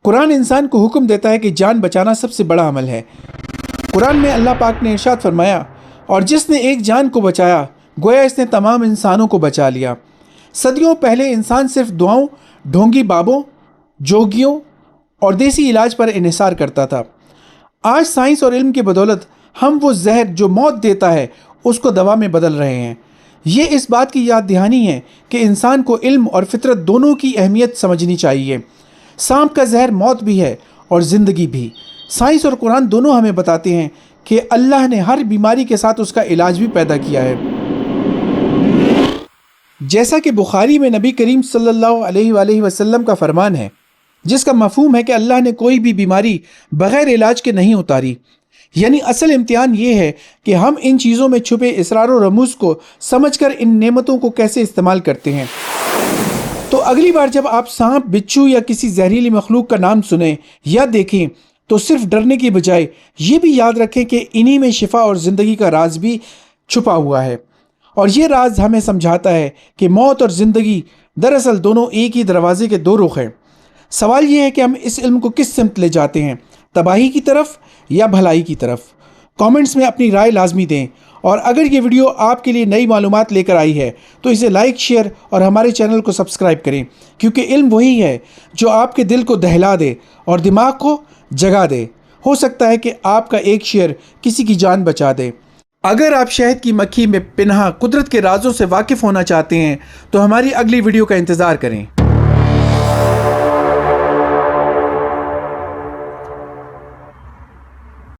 قرآن انسان کو حکم دیتا ہے کہ جان بچانا سب سے بڑا عمل ہے۔ قرآن میں اللہ پاک نے ارشاد فرمایا، اور جس نے ایک جان کو بچایا گویا اس نے تمام انسانوں کو بچا لیا۔ صدیوں پہلے انسان صرف دعاؤں، ڈھونگی بابوں، جوگیوں اور دیسی علاج پر انحصار کرتا تھا۔ آج سائنس اور علم کی بدولت ہم وہ زہر جو موت دیتا ہے اس کو دوا میں بدل رہے ہیں۔ یہ اس بات کی یاد دہانی ہے کہ انسان کو علم اور فطرت دونوں کی اہمیت سمجھنی چاہیے۔ سانپ کا زہر موت بھی ہے اور زندگی بھی۔ سائنس اور قرآن دونوں ہمیں بتاتے ہیں کہ اللہ نے ہر بیماری کے ساتھ اس کا علاج بھی پیدا کیا ہے۔ جیسا کہ بخاری میں نبی کریم صلی اللہ علیہ وآلہ وسلم کا فرمان ہے، جس کا مفہوم ہے کہ اللہ نے کوئی بھی بیماری بغیر علاج کے نہیں اتاری۔ یعنی اصل امتحان یہ ہے کہ ہم ان چیزوں میں چھپے اسرار و رموز کو سمجھ کر ان نعمتوں کو کیسے استعمال کرتے ہیں۔ تو اگلی بار جب آپ سانپ، بچھو یا کسی زہریلی مخلوق کا نام سنیں یا دیکھیں تو صرف ڈرنے کی بجائے یہ بھی یاد رکھیں کہ انہی میں شفا اور زندگی کا راز بھی چھپا ہوا ہے۔ اور یہ راز ہمیں سمجھاتا ہے کہ موت اور زندگی دراصل دونوں ایک ہی دروازے کے دو رخ ہیں۔ سوال یہ ہے کہ ہم اس علم کو کس سمت لے جاتے ہیں، تباہی کی طرف یا بھلائی کی طرف؟ کامنٹس میں اپنی رائے لازمی دیں، اور اگر یہ ویڈیو آپ کے لیے نئی معلومات لے کر آئی ہے تو اسے لائک، شیئر اور ہمارے چینل کو سبسکرائب کریں، کیونکہ علم وہی ہے جو آپ کے دل کو دہلا دے اور دماغ کو جگا دے۔ ہو سکتا ہے کہ آپ کا ایک شیئر کسی کی جان بچا دے۔ اگر آپ شہد کی مکھی میں پنہاں قدرت کے رازوں سے واقف ہونا چاہتے ہیں تو ہماری اگلی ویڈیو کا انتظار کریں۔